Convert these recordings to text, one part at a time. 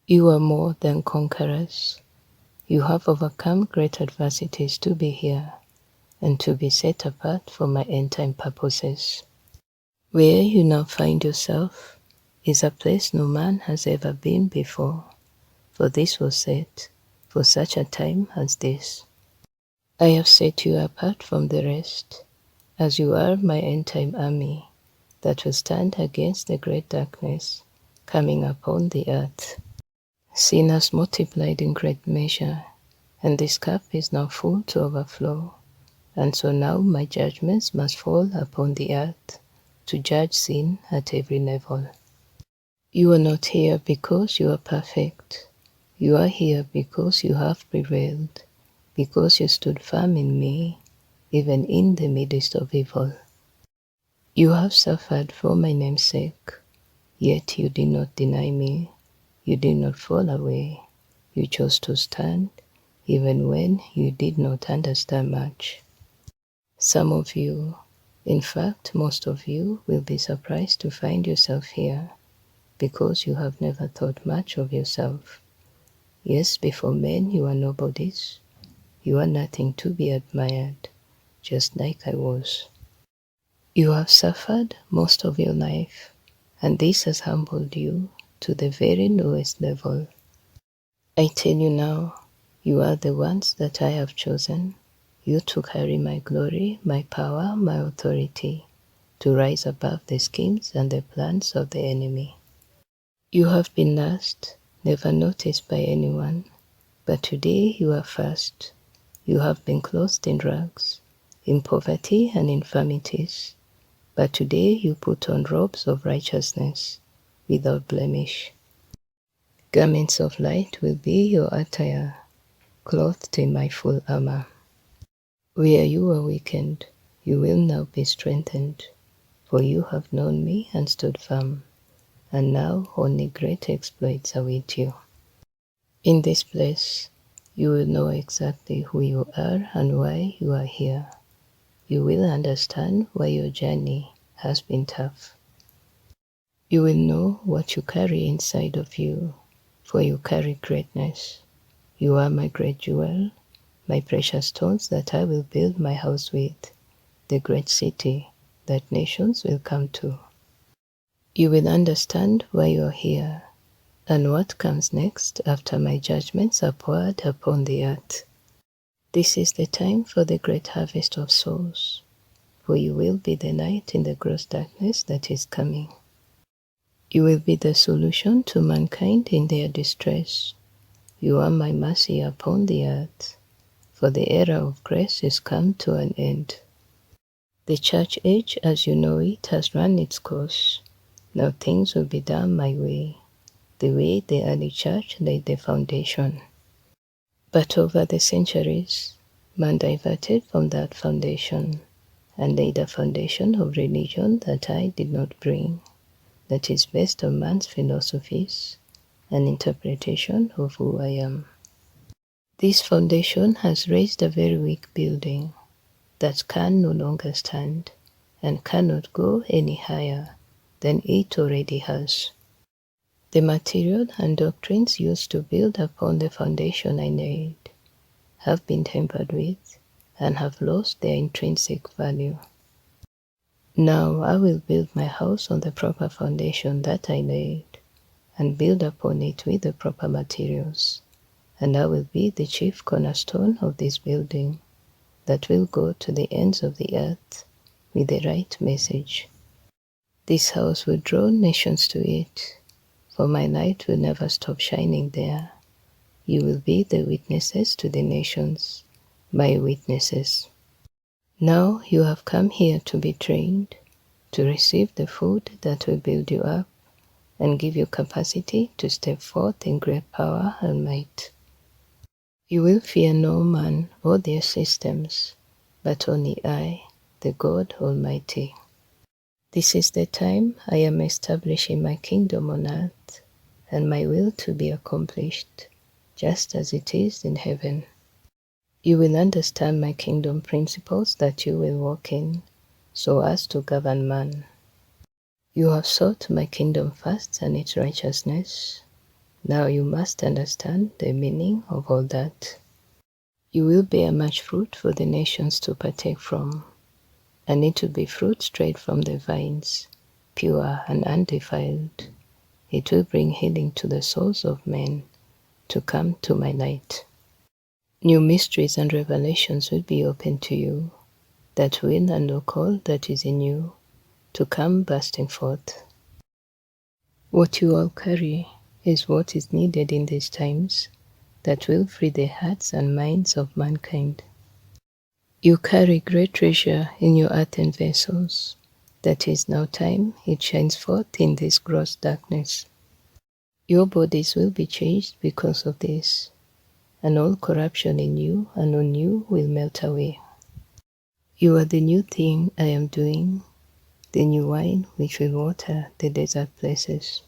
You are more than conquerors. You have overcome great adversities to be here and to be set apart for my end-time purposes. Where you now find yourself is a place no man has ever been before, for this was set for such a time as this. I have set you apart from the rest, as you are my end-time army that will stand against the great darkness coming upon the earth. Sin has multiplied in great measure, and this cup is now full to overflow, and so now my judgments must fall upon the earth to judge sin at every level. You are not here because you are perfect. You are here because you have prevailed, because you stood firm in me, even in the midst of evil. You have suffered for my name's sake, yet you did not deny me. You did not fall away. You chose to stand, even when you did not understand much. Some of you, in fact, most of you, will be surprised to find yourself here, because you have never thought much of yourself. Yes, before men you are nobodies. You are nothing to be admired, just like I was. You have suffered most of your life, and this has humbled you to the very lowest level. I tell you now, you are the ones that I have chosen, you to carry my glory, my power, my authority, to rise above the schemes and the plans of the enemy. You have been last, never noticed by anyone, but today you are first. You have been clothed in rags, in poverty and infirmities, but today you put on robes of righteousness, without blemish. Garments of light will be your attire, clothed in my full armor. Where you were weakened, you will now be strengthened, for you have known me and stood firm, and now only great exploits await you. In this place, you will know exactly who you are and why you are here. You will understand why your journey has been tough. You will know what you carry inside of you, for you carry greatness. You are my great jewel, my precious stones that I will build my house with, the great city that nations will come to. You will understand why you are here, and what comes next after my judgments are poured upon the earth. This is the time for the great harvest of souls, for you will be the light in the gross darkness that is coming. You will be the solution to mankind in their distress. You are my mercy upon the earth, for the era of grace is come to an end. The church age as you know it has run its course. Now things will be done my way, the way the early church laid the foundation. But over the centuries, man diverted from that foundation and laid a foundation of religion that I did not bring, that is based on man's philosophies and interpretation of who I am. This foundation has raised a very weak building that can no longer stand and cannot go any higher than it already has. The material and doctrines used to build upon the foundation I laid have been tampered with and have lost their intrinsic value. Now I will build my house on the proper foundation that I laid, and build upon it with the proper materials, and I will be the chief cornerstone of this building that will go to the ends of the earth with the right message. This house will draw nations to it, for my light will never stop shining there. You will be the witnesses to the nations, my witnesses. Now you have come here to be trained, to receive the food that will build you up and give you capacity to step forth in great power and might. You will fear no man or their systems, but only I, the God Almighty. This is the time I am establishing my kingdom on earth, and my will to be accomplished, just as it is in heaven. You will understand my kingdom principles that you will walk in, so as to govern man. You have sought my kingdom first and its righteousness. Now you must understand the meaning of all that. You will bear much fruit for the nations to partake from, and it will be fruit straight from the vines, pure and undefiled. It will bring healing to the souls of men to come to my light. New mysteries and revelations will be open to you, that will unlock all that is in you to come bursting forth. What you all carry is what is needed in these times that will free the hearts and minds of mankind. You carry great treasure in your earthen vessels, that is now time it shines forth in this gross darkness. Your bodies will be changed because of this, and all corruption in you and on you will melt away. You are the new thing I am doing, the new wine which will water the desert places.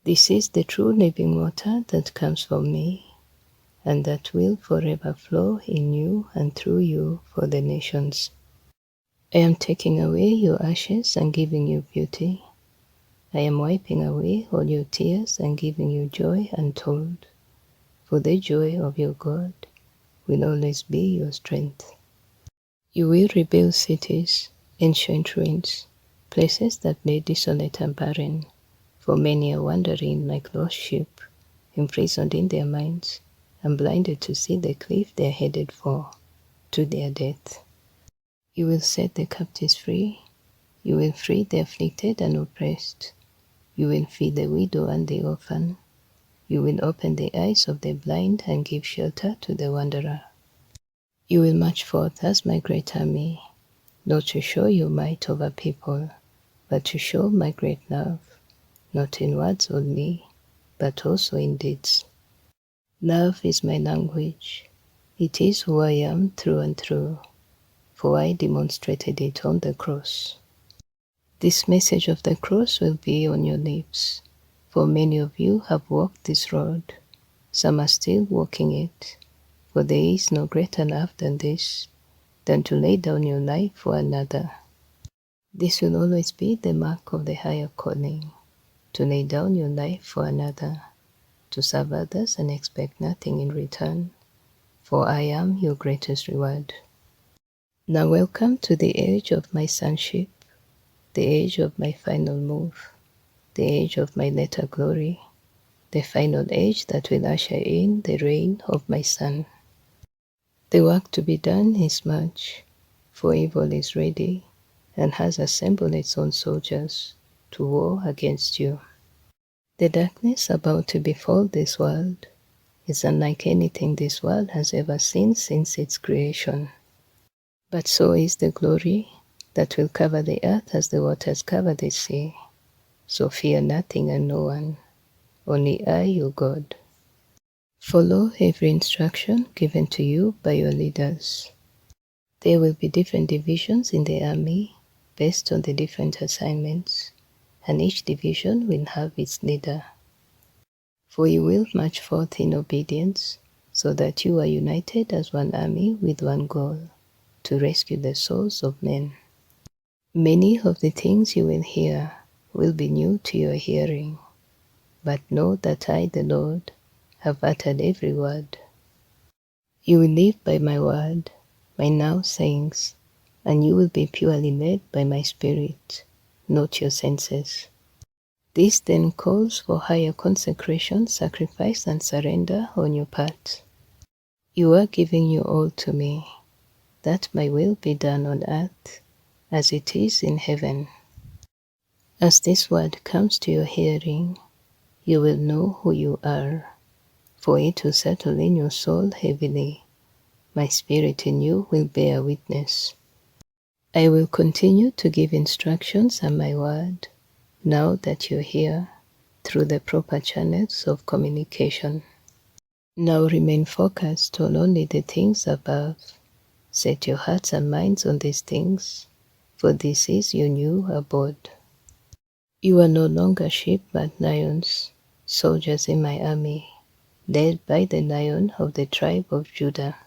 This is the true living water that comes from me, and that will forever flow in you and through you for the nations. I am taking away your ashes and giving you beauty. I am wiping away all your tears and giving you joy untold, for the joy of your God will always be your strength. You will rebuild cities, ancient ruins, places that lay desolate and barren, for many are wandering like lost sheep, imprisoned in their minds, and blinded to see the cliff they are headed for, to their death. You will set the captives free. You will free the afflicted and oppressed. You will feed the widow and the orphan. You will open the eyes of the blind and give shelter to the wanderer. You will march forth as my great army, not to show your might over people, but to show my great love, not in words only, but also in deeds. Love is my language. It is who I am through and through, for I demonstrated it on the cross. This message of the cross will be on your lips, for many of you have walked this road. Some are still walking it, for there is no greater love than this, than to lay down your life for another. This will always be the mark of the higher calling, to lay down your life for another, to serve others and expect nothing in return, for I am your greatest reward. Now welcome to the age of my sonship, the age of my final move, the age of my latter glory, the final age that will usher in the reign of my Son. The work to be done is much, for evil is ready and has assembled its own soldiers to war against you. The darkness about to befall this world is unlike anything this world has ever seen since its creation. But so is the glory that will cover the earth as the waters cover the sea. So fear nothing and no one, only I, your God. Follow every instruction given to you by your leaders. There will be different divisions in the army based on the different assignments, and each division will have its leader. For you will march forth in obedience, so that you are united as one army with one goal, to rescue the souls of men. Many of the things you will hear will be new to your hearing, but know that I, the Lord, have uttered every word. You will live by my word, my now sayings, and you will be purely led by my spirit, not your senses. This then calls for higher consecration, sacrifice, and surrender on your part. You are giving your all to me, that my will be done on earth as it is in heaven. As this word comes to your hearing, you will know who you are, for it will settle in your soul heavily. My spirit in you will bear witness. I will continue to give instructions and my word, now that you're here, through the proper channels of communication. Now remain focused on only the things above. Set your hearts and minds on these things, for this is your new abode. You are no longer sheep but lions, soldiers in my army, led by the Lion of the tribe of Judah.